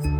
Olá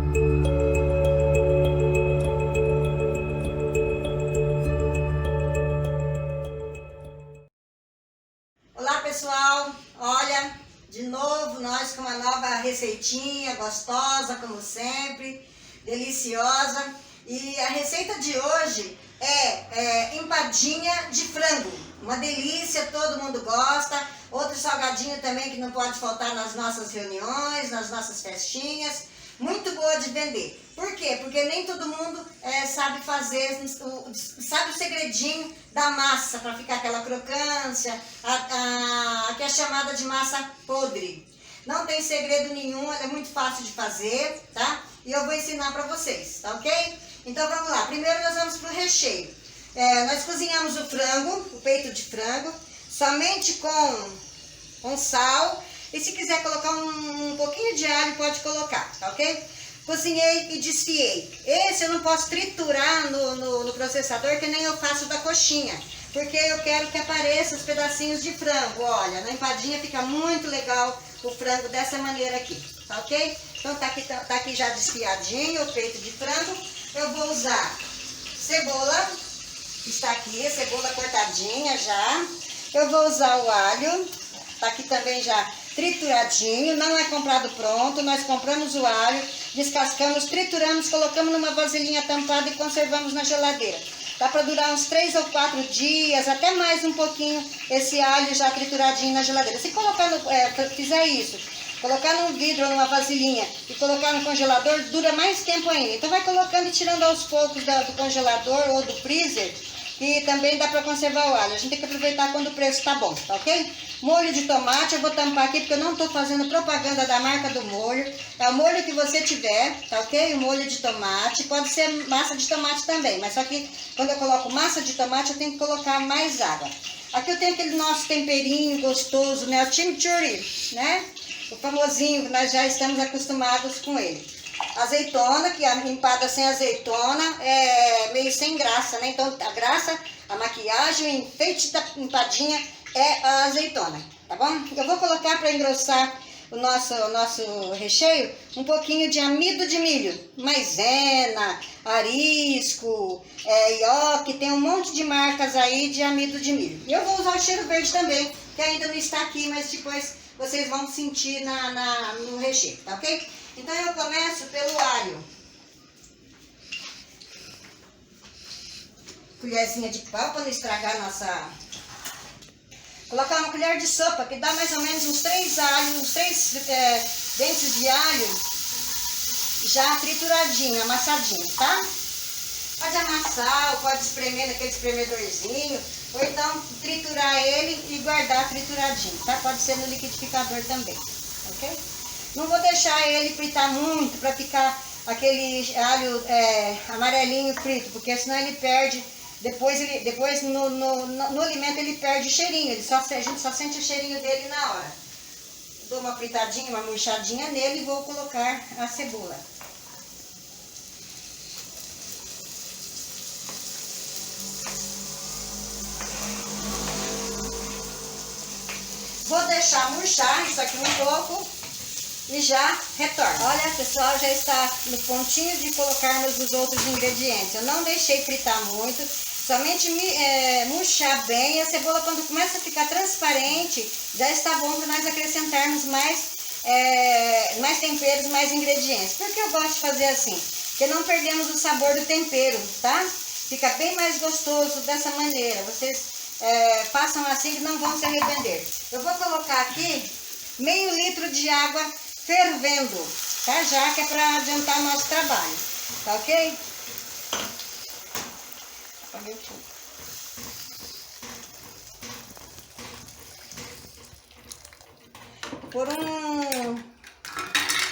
pessoal, olha, de novo nós com uma nova receitinha gostosa como sempre, deliciosa. E a receita de hoje é empadinha de frango, uma delícia, todo mundo gosta. Outro salgadinho também que não pode faltar nas nossas reuniões, nas nossas festinhas. Muito boa de vender. Por quê? Porque nem todo mundo sabe fazer, sabe o segredinho da massa para ficar aquela crocância, que é chamada de massa podre. Não tem segredo nenhum, ela é muito fácil de fazer, tá? E eu vou ensinar para vocês, tá ok? Então vamos lá. Primeiro nós vamos para o recheio. Nós cozinhamos o frango, o peito de frango, somente com sal. E se quiser colocar um pouquinho de alho, pode colocar, tá ok? Cozinhei e desfiei. Esse eu não posso triturar no processador, que nem eu faço da coxinha. Porque eu quero que apareça os pedacinhos de frango. Olha, na empadinha fica muito legal o frango dessa maneira aqui, tá ok? Então tá aqui já desfiadinho o peito de frango. Eu vou usar cebola, está aqui, cebola cortadinha já. Eu vou usar o alho, tá aqui também já trituradinho, não é comprado pronto, nós compramos o alho, descascamos, trituramos, colocamos numa vasilhinha tampada e conservamos na geladeira. Dá para durar uns 3 ou 4 dias, até mais um pouquinho, esse alho já trituradinho na geladeira. Se colocar fizer isso, colocar num vidro ou numa vasilhinha e colocar no congelador, dura mais tempo ainda. Então vai colocando e tirando aos poucos do congelador ou do freezer, e também dá para conservar o alho. A gente tem que aproveitar quando o preço tá bom, tá ok? Molho de tomate, eu vou tampar aqui porque eu não estou fazendo propaganda da marca do molho. É o molho que você tiver, tá ok? O molho de tomate, pode ser massa de tomate também, mas só que quando eu coloco massa de tomate eu tenho que colocar mais água. Aqui eu tenho aquele nosso temperinho gostoso, né? O chimichurri, né? O famosinho, que nós já estamos acostumados com ele. Azeitona, que a empada sem azeitona é meio sem graça, né? Então a graça, a maquiagem, o enfeite da empadinha é a azeitona, tá bom? Eu vou colocar para engrossar o nosso recheio um pouquinho de amido de milho, maisena, arisco, ioki, tem um monte de marcas aí de amido de milho. E eu vou usar o cheiro verde também, que ainda não está aqui, mas depois vocês vão sentir no recheio, tá ok? Então eu começo pelo alho. Colherzinha de pau para não estragar a nossa... Colocar uma colher de sopa, que dá mais ou menos uns 3 alhos, uns 3 dentes de alho já trituradinho, amassadinho, tá? Pode amassar ou pode espremer naquele espremedorzinho, ou então triturar ele e guardar trituradinho, tá? Pode ser no liquidificador também, ok? Não vou deixar ele fritar muito para ficar aquele alho amarelinho frito, porque senão ele perde, depois no alimento ele perde o cheirinho, a gente só sente o cheirinho dele na hora. Dou uma fritadinha, uma murchadinha nele e vou colocar a cebola. Vou deixar murchar isso aqui um pouco e já retorno. Olha, pessoal, já está no pontinho de colocarmos os outros ingredientes. Eu não deixei fritar muito, somente murchar bem. A cebola, quando começa a ficar transparente, já está bom para nós acrescentarmos mais temperos, mais ingredientes. Por que eu gosto de fazer assim? Porque não perdemos o sabor do tempero, tá? Fica bem mais gostoso dessa maneira. Vocês façam assim que não vão se arrepender. Eu vou colocar aqui meio litro de água fervendo, tá? Já que é para adiantar o nosso trabalho, tá ok? Apaguei o fogo.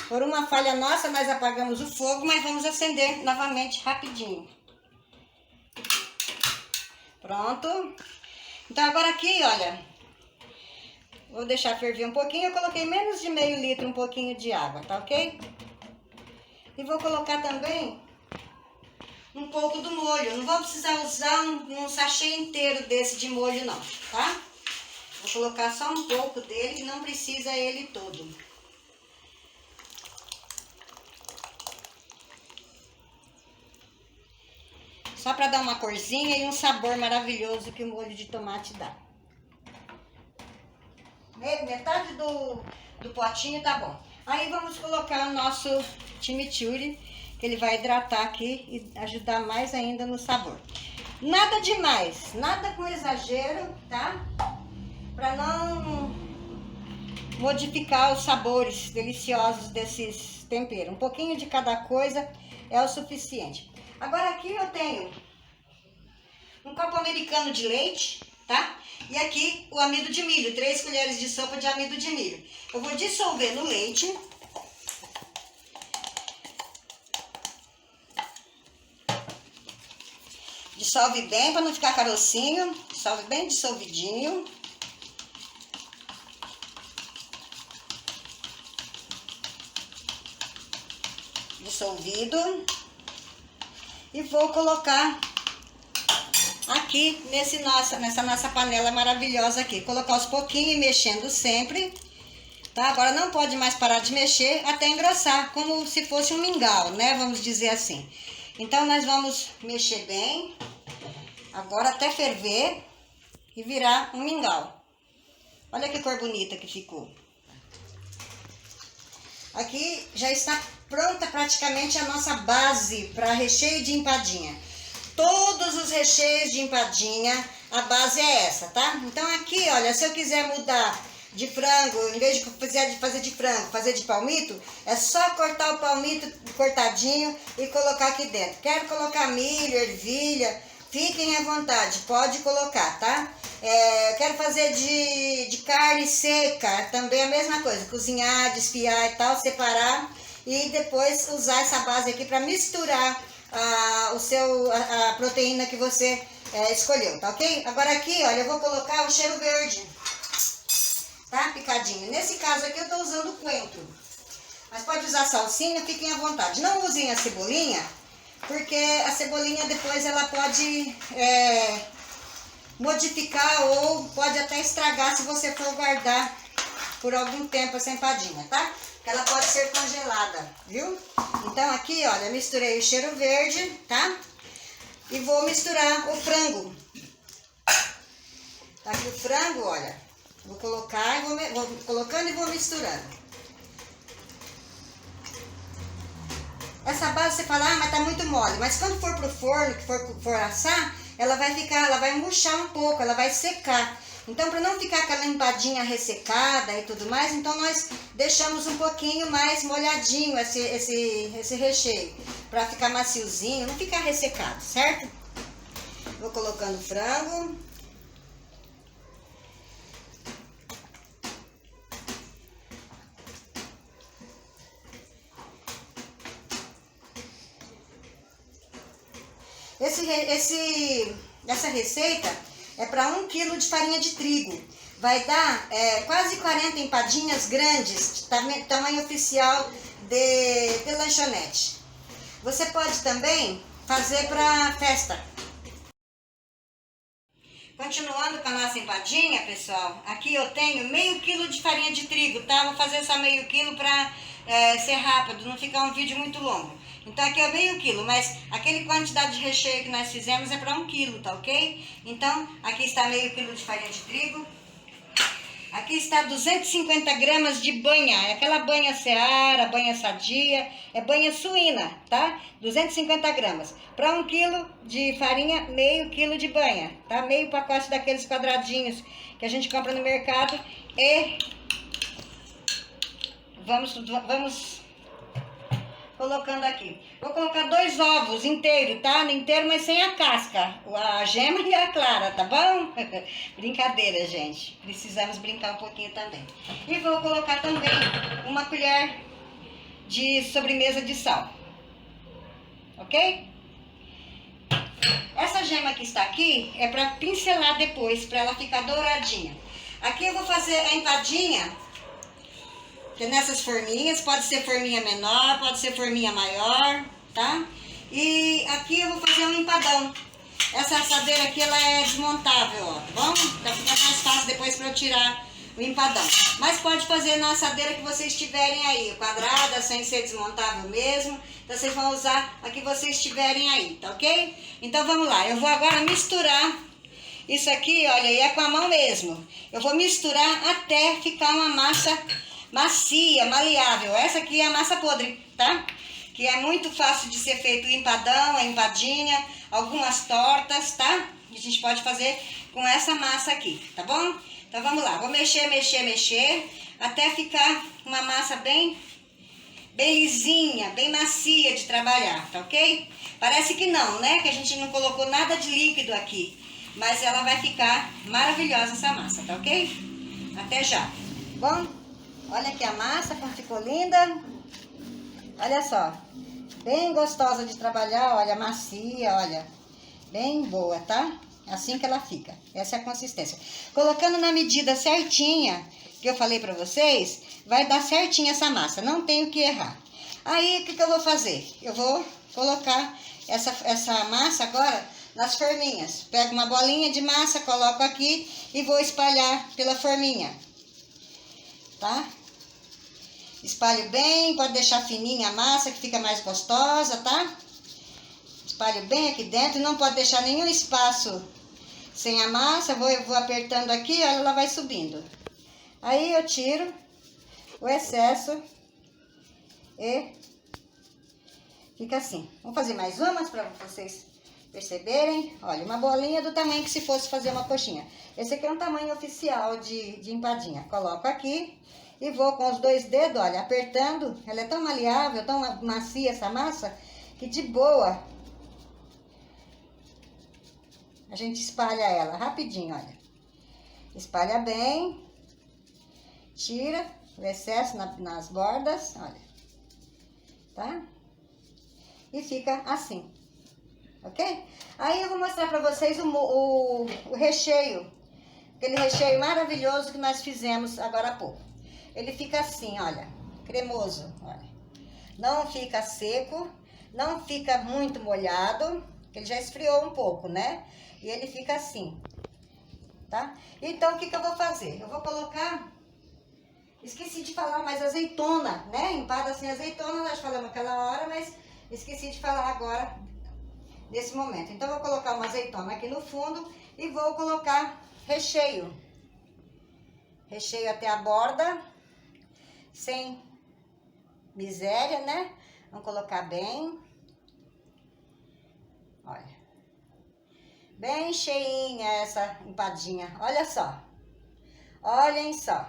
Por uma falha nossa, nós apagamos o fogo, mas vamos acender novamente rapidinho. Pronto. Então agora aqui, olha, vou deixar ferver um pouquinho. Eu coloquei menos de meio litro, um pouquinho de água, tá ok? E vou colocar também um pouco do molho. Não vou precisar usar um sachê inteiro desse de molho não, tá? Vou colocar só um pouco dele, que não precisa ele todo. Só para dar uma corzinha e um sabor maravilhoso que o molho de tomate dá. Metade do potinho tá bom. Aí vamos colocar o nosso chimichurri, que ele vai hidratar aqui e ajudar mais ainda no sabor. Nada demais, nada com exagero, tá? Para não modificar os sabores deliciosos desses temperos. Um pouquinho de cada coisa é o suficiente. Agora aqui eu tenho um copo americano de leite, tá? E aqui o amido de milho, 3 colheres de sopa de amido de milho. Eu vou dissolver no leite. Dissolve bem para não ficar carocinho, dissolve bem dissolvidinho. Dissolvido. E vou colocar aqui nessa nossa panela maravilhosa aqui. Colocar aos pouquinhos, mexendo sempre, tá? Agora não pode mais parar de mexer até engrossar, como se fosse um mingau, né? Vamos dizer assim. Então nós vamos mexer bem, agora até ferver e virar um mingau. Olha que cor bonita que ficou. Aqui já está pronta praticamente a nossa base para recheio de empadinha. Todos os recheios de empadinha, a base é essa, tá? Então aqui, olha, se eu quiser mudar de frango, em vez de fazer de frango, fazer de palmito, é só cortar o palmito cortadinho e colocar aqui dentro. Quero colocar milho, ervilha, fiquem à vontade, pode colocar, tá? Quero fazer de carne seca, também a mesma coisa, cozinhar, desfiar e tal, separar e depois usar essa base aqui para misturar a proteína que você escolheu, tá ok? Agora aqui, olha, eu vou colocar o cheiro verde, tá? Picadinho. Nesse caso aqui eu tô usando coentro, mas pode usar salsinha, fiquem à vontade. Não usem a cebolinha, porque a cebolinha depois ela pode modificar ou pode até estragar se você for guardar por algum tempo essa empadinha, tá? Ela pode ser congelada, viu? Então aqui, olha, misturei o cheiro verde, tá? E vou misturar o frango. Tá aqui o frango, olha. Vou colocar e vou colocando e vou misturando. Essa base você fala, mas tá muito mole. Mas quando for pro forno, que for assar, ela vai murchar um pouco, ela vai secar. Então, para não ficar aquela empadinha ressecada e tudo mais, então nós deixamos um pouquinho mais molhadinho esse recheio, para ficar maciozinho, não ficar ressecado, certo? Vou colocando o frango. Essa receita é para 1 kg de farinha de trigo. Vai dar quase 40 empadinhas grandes, tamanho oficial de lanchonete. Você pode também fazer para festa. Continuando com a nossa empadinha, pessoal, aqui eu tenho meio quilo de farinha de trigo, tá? Vou fazer só meio quilo para ser rápido, não ficar um vídeo muito longo. Então aqui é meio quilo, mas aquele quantidade de recheio que nós fizemos é para 1 quilo, tá ok? Então aqui está meio quilo de farinha de trigo. Aqui está 250 gramas de banha, é aquela banha Seara, banha Sadia, é banha suína, tá? 250 gramas. Para 1 quilo de farinha, meio quilo de banha, tá? Meio pacote daqueles quadradinhos que a gente compra no mercado. E vamos colocando aqui. Vou colocar 2 ovos inteiros, tá? Inteiro, mas sem a casca. A gema e a clara, tá bom? Brincadeira, gente. Precisamos brincar um pouquinho também. E vou colocar também 1 colher de sobremesa de sal. Ok? Essa gema que está aqui é para pincelar depois, para ela ficar douradinha. Aqui eu vou fazer a empadinha, que nessas forminhas, pode ser forminha menor, pode ser forminha maior, tá? E aqui eu vou fazer um empadão. Essa assadeira aqui, ela é desmontável, ó, tá bom? Então fica mais fácil depois para eu tirar o empadão. Mas pode fazer na assadeira que vocês tiverem aí, quadrada, sem ser desmontável mesmo. Então vocês vão usar a que vocês tiverem aí, tá ok? Então vamos lá, eu vou agora misturar isso aqui, olha, e é com a mão mesmo. Eu vou misturar até ficar uma massa macia, maleável. Essa aqui é a massa podre, tá? Que é muito fácil de ser feito o empadão, a empadinha, algumas tortas, tá? A gente pode fazer com essa massa aqui, tá bom? Então vamos lá, vou mexer, até ficar uma massa bem lisinha, bem macia de trabalhar, tá ok? Parece que não, né? Que a gente não colocou nada de líquido aqui, mas ela vai ficar maravilhosa essa massa, tá ok? Até já. Bom, olha aqui a massa como ficou linda. Olha só, bem gostosa de trabalhar, olha, macia, olha, bem boa, tá? Assim que ela fica, essa é a consistência. Colocando na medida certinha, que eu falei pra vocês, vai dar certinho essa massa, não tem o que errar. Aí, o que eu vou fazer? Eu vou colocar essa massa agora nas forminhas. Pego uma bolinha de massa, coloco aqui e vou espalhar pela forminha, tá? Espalho bem, pode deixar fininha a massa que fica mais gostosa, tá? Espalho bem aqui dentro, não pode deixar nenhum espaço sem a massa. Eu vou apertando aqui, olha, ela vai subindo. Aí eu tiro o excesso e fica assim. Vamos fazer mais umas para vocês perceberem. Olha, uma bolinha do tamanho que se fosse fazer uma coxinha. Esse aqui é um tamanho oficial de empadinha. Coloco aqui e vou com os dois dedos, olha, apertando. Ela é tão maleável, tão macia essa massa, que de boa a gente espalha ela rapidinho, olha. Espalha bem, tira o excesso nas bordas, olha, tá? E fica assim, ok? Aí eu vou mostrar pra vocês o recheio, aquele recheio maravilhoso que nós fizemos agora há pouco. Ele fica assim, olha, cremoso, olha. Não fica seco, não fica muito molhado, ele já esfriou um pouco, né? E ele fica assim, tá? Então, o que eu vou fazer? Eu vou colocar, esqueci de falar, mas azeitona, né? Empada sem azeitona, nós falamos aquela hora, mas esqueci de falar agora, nesse momento. Então, eu vou colocar uma azeitona aqui no fundo e vou colocar recheio. Recheio até a borda, sem miséria, né? Vamos colocar bem. Olha. Bem cheinha essa empadinha. Olha só. Olhem só.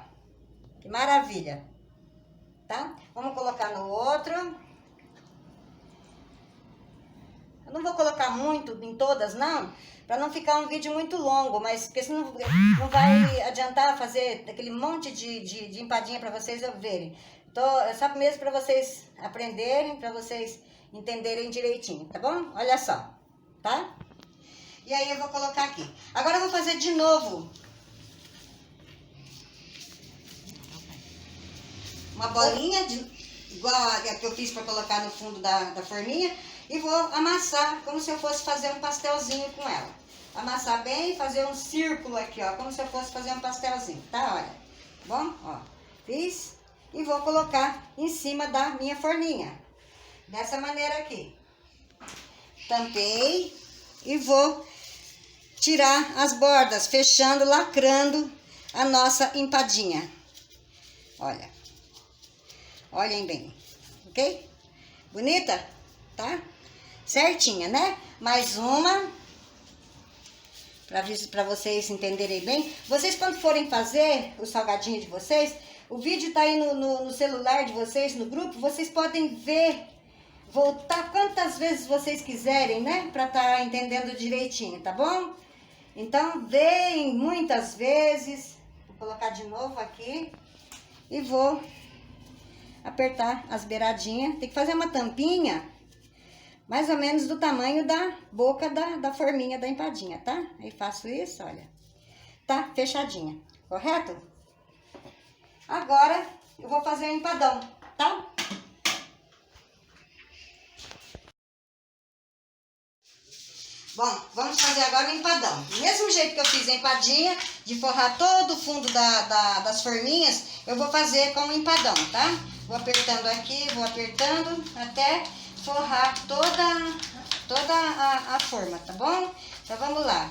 Que maravilha. Tá? Vamos colocar no outro. Eu não vou colocar muito em todas, não. Pra não ficar um vídeo muito longo. Mas porque senão não vai adiantar fazer aquele monte de empadinha pra vocês verem. Então, é só mesmo pra vocês aprenderem, pra vocês entenderem direitinho, tá bom? Olha só. Tá? E aí eu vou colocar aqui. Agora eu vou fazer de novo uma bolinha, igual a que eu fiz para colocar no fundo da forminha. E vou amassar como se eu fosse fazer um pastelzinho com ela. Amassar bem e fazer um círculo aqui, ó. Como se eu fosse fazer um pastelzinho, tá? Olha. Tá bom? Ó. Fiz. E vou colocar em cima da minha forminha. Dessa maneira aqui. Tampei. E vou tirar as bordas, fechando, lacrando a nossa empadinha. Olha. Olhem bem, ok? Bonita? Tá? Certinha, né? Mais uma, para vocês entenderem bem. Vocês, quando forem fazer o salgadinho de vocês, o vídeo tá aí no celular de vocês, no grupo, vocês podem ver, voltar quantas vezes vocês quiserem, né? Pra tá entendendo direitinho, tá bom? Então, veem muitas vezes. Vou colocar de novo aqui e vou apertar as beiradinhas. Tem que fazer uma tampinha mais ou menos do tamanho da boca da forminha da empadinha, tá? Aí faço isso, olha. Tá fechadinha, correto? Agora eu vou fazer o empadão, tá? Bom, vamos fazer agora o empadão. Do mesmo jeito que eu fiz a empadinha, de forrar todo o fundo das forminhas, eu vou fazer com o empadão, tá? Vou apertando aqui, vou apertando até forrar toda a forma, tá bom? Então vamos lá.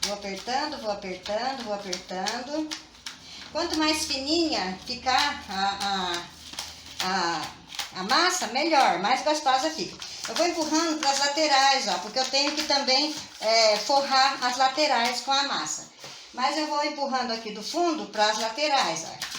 Vou apertando, vou apertando, vou apertando. Quanto mais fininha ficar a massa, melhor, mais gostosa fica. Eu vou empurrando para as laterais, ó, porque eu tenho que também forrar as laterais com a massa. Mas eu vou empurrando aqui do fundo para as laterais, ó.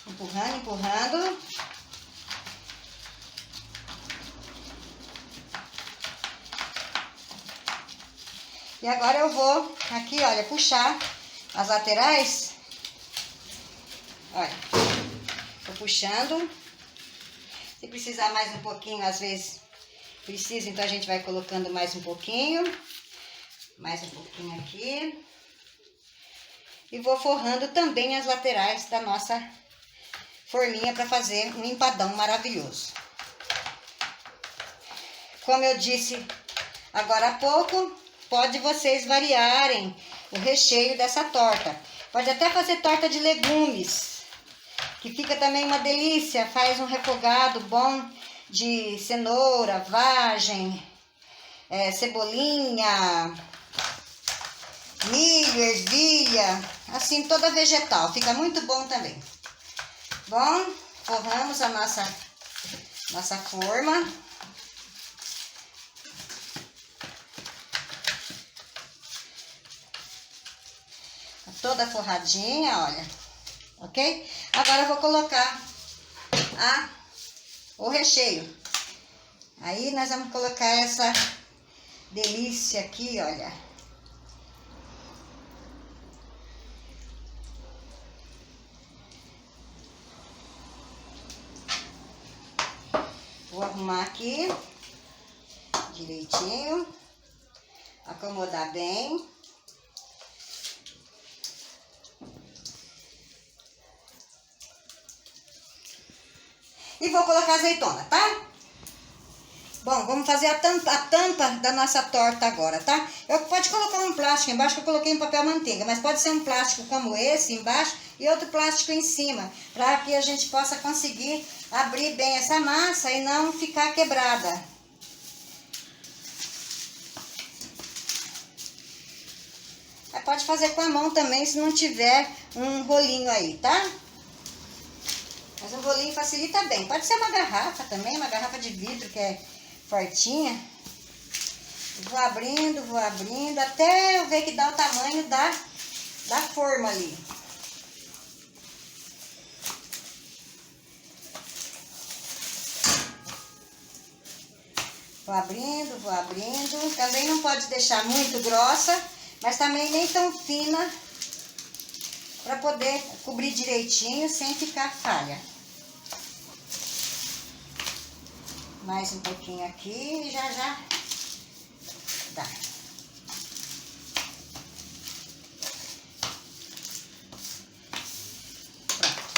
Empurrando, empurrando. E agora eu vou aqui, olha, puxar as laterais. Olha, tô puxando. Se precisar mais um pouquinho, às vezes precisa, então a gente vai colocando mais um pouquinho. Mais um pouquinho aqui. E vou forrando também as laterais da nossa forminha para fazer um empadão maravilhoso. Como eu disse agora há pouco, pode vocês variarem o recheio dessa torta. Pode até fazer torta de legumes, que fica também uma delícia. Faz um refogado bom de cenoura, vagem, cebolinha, milho, ervilha, assim toda vegetal. Fica muito bom também. Bom, forramos a nossa forma. Toda forradinha, olha, ok? Agora eu vou colocar o recheio. Aí nós vamos colocar essa delícia aqui, olha. Vou arrumar aqui direitinho, acomodar bem. E vou colocar azeitona, tá? Bom, vamos fazer a tampa da nossa torta agora, tá? Pode colocar um plástico embaixo, que eu coloquei um papel manteiga, mas pode ser um plástico como esse embaixo e outro plástico em cima, para que a gente possa conseguir abrir bem essa massa e não ficar quebrada. Pode fazer com a mão também, se não tiver um rolinho aí, tá? Mas um rolinho facilita bem. Pode ser uma garrafa também, uma garrafa de vidro que é fortinha. Vou abrindo, até eu ver que dá o tamanho da forma ali. Vou abrindo. Também não pode deixar muito grossa, mas também nem tão fina, para poder cobrir direitinho sem ficar falha. Mais um pouquinho aqui e já dá. Pronto.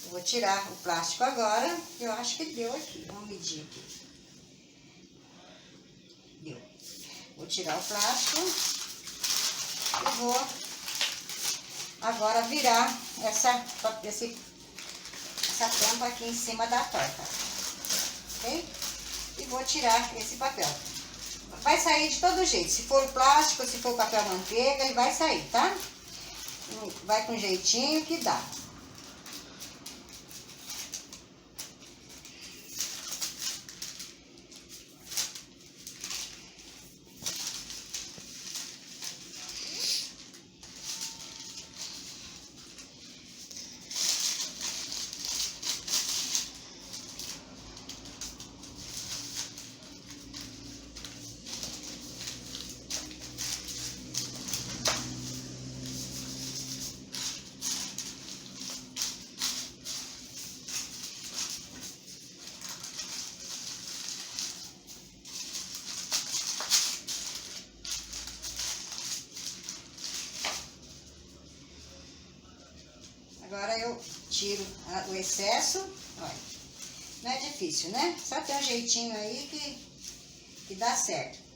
Eu vou tirar o plástico agora, que eu acho que deu aqui. Vamos medir aqui. Deu. Vou tirar o plástico e vou agora virar essa tampa aqui em cima da torta. Ok? E vou tirar esse papel. Vai sair de todo jeito. Se for plástico, se for papel manteiga, ele vai sair, tá? Vai com jeitinho que dá. tiro o excesso. Olha, não é difícil, né? Só tem um jeitinho aí que dá certo.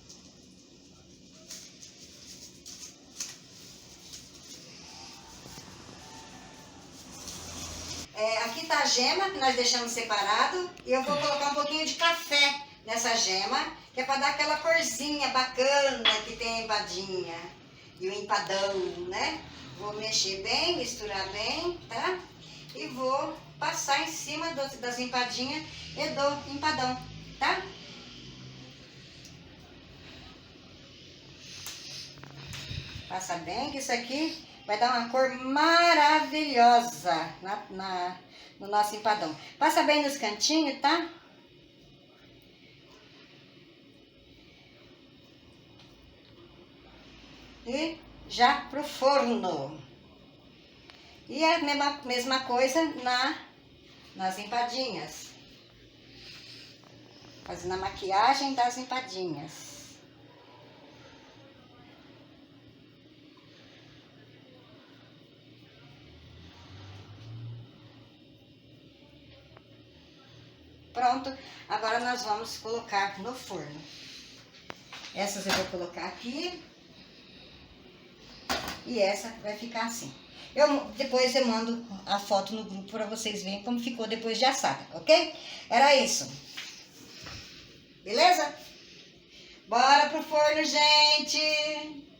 Aqui tá a gema que nós deixamos separado e eu vou colocar um pouquinho de café nessa gema, que é para dar aquela corzinha bacana que tem a empadinha e o empadão, né? Vou mexer bem, misturar bem, tá? E vou passar em cima das empadinhas e do empadão, tá? Passa bem, que isso aqui vai dar uma cor maravilhosa no nosso empadão. Passa bem nos cantinhos, tá? E já pro forno. E a mesma coisa nas empadinhas. Fazendo a maquiagem das empadinhas. Pronto, agora nós vamos colocar no forno. Essas eu vou colocar aqui. E essa vai ficar assim. Depois eu mando a foto no grupo para vocês verem como ficou depois de assada, ok? Era isso. Beleza? Bora pro forno, gente!